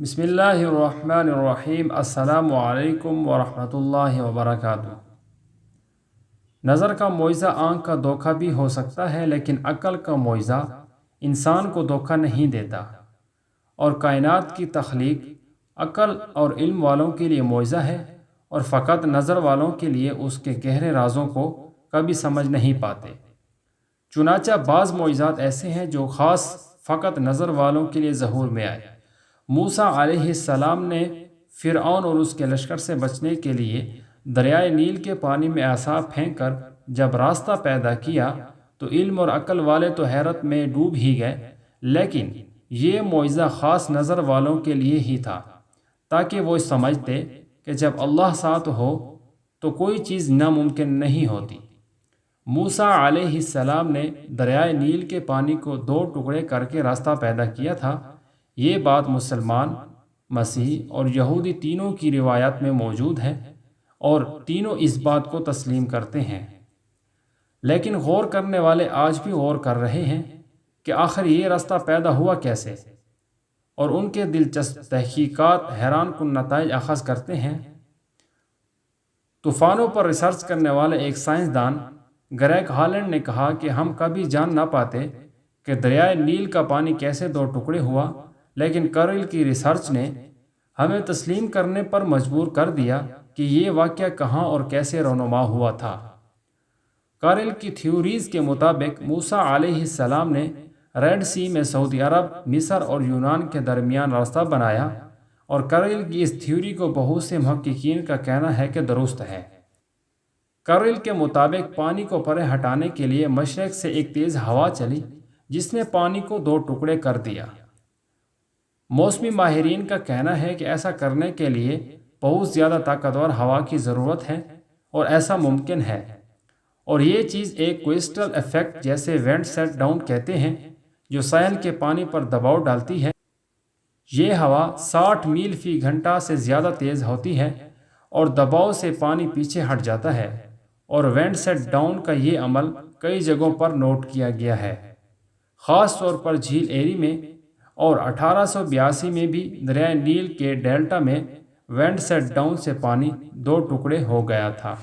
بسم اللہ الرحمن الرحیم۔ السلام علیکم ورحمۃ اللہ وبرکاتہ۔ نظر کا معجزہ آنکھ کا دھوکہ بھی ہو سکتا ہے، لیکن عقل کا معجزہ انسان کو دھوکہ نہیں دیتا، اور کائنات کی تخلیق عقل اور علم والوں کے لیے معجزہ ہے، اور فقط نظر والوں کے لیے اس کے گہرے رازوں کو کبھی سمجھ نہیں پاتے۔ چنانچہ بعض معجزات ایسے ہیں جو خاص فقط نظر والوں کے لیے ظہور میں آئے۔ موسیٰ علیہ السلام نے فرعون اور اس کے لشکر سے بچنے کے لیے دریائے نیل کے پانی میں عصا پھینک کر جب راستہ پیدا کیا تو علم اور عقل والے تو حیرت میں ڈوب ہی گئے، لیکن یہ معجزہ خاص نظر والوں کے لیے ہی تھا، تاکہ وہ سمجھتے کہ جب اللہ ساتھ ہو تو کوئی چیز ناممکن نہیں ہوتی۔ موسیٰ علیہ السلام نے دریائے نیل کے پانی کو 2 ٹکڑے کر کے راستہ پیدا کیا تھا۔ یہ بات مسلمان، مسیح اور یہودی تینوں کی روایات میں موجود ہے، اور تینوں اس بات کو تسلیم کرتے ہیں۔ لیکن غور کرنے والے آج بھی غور کر رہے ہیں کہ آخر یہ راستہ پیدا ہوا کیسے، اور ان کے دلچسپ تحقیقات حیران کن نتائج اخذ کرتے ہیں۔ طوفانوں پر ریسرچ کرنے والے ایک سائنسدان گریگ ہالینڈ نے کہا کہ ہم کبھی جان نہ پاتے کہ دریائے نیل کا پانی کیسے 2 ٹکڑے ہوا، لیکن کرل کی ریسرچ نے ہمیں تسلیم کرنے پر مجبور کر دیا کہ یہ واقعہ کہاں اور کیسے رونما ہوا تھا۔ کرل کی تھیوریز کے مطابق موسیٰ علیہ السلام نے ریڈ سی میں سعودی عرب، مصر اور یونان کے درمیان راستہ بنایا، اور کرل کی اس تھیوری کو بہت سے محققین کا کہنا ہے کہ درست ہے۔ کرل کے مطابق پانی کو پرے ہٹانے کے لیے مشرق سے ایک تیز ہوا چلی جس نے پانی کو 2 ٹکڑے کر دیا۔ موسمی ماہرین کا کہنا ہے کہ ایسا کرنے کے لیے بہت زیادہ طاقتور ہوا کی ضرورت ہے، اور ایسا ممکن ہے، اور یہ چیز ایک کوئسٹل ایفیکٹ جیسے وینڈ سیٹ ڈاؤن کہتے ہیں، جو ساحل کے پانی پر دباؤ ڈالتی ہے۔ یہ ہوا 60 میل فی گھنٹہ سے زیادہ تیز ہوتی ہے، اور دباؤ سے پانی پیچھے ہٹ جاتا ہے، اور وینڈ سیٹ ڈاؤن کا یہ عمل کئی جگہوں پر نوٹ کیا گیا ہے، خاص طور پر جھیل ایری میں، اور 1882 میں بھی دریائے نیل کے ڈیلٹا میں وینڈ سیٹ ڈاؤن سے پانی 2 ٹکڑے ہو گیا تھا۔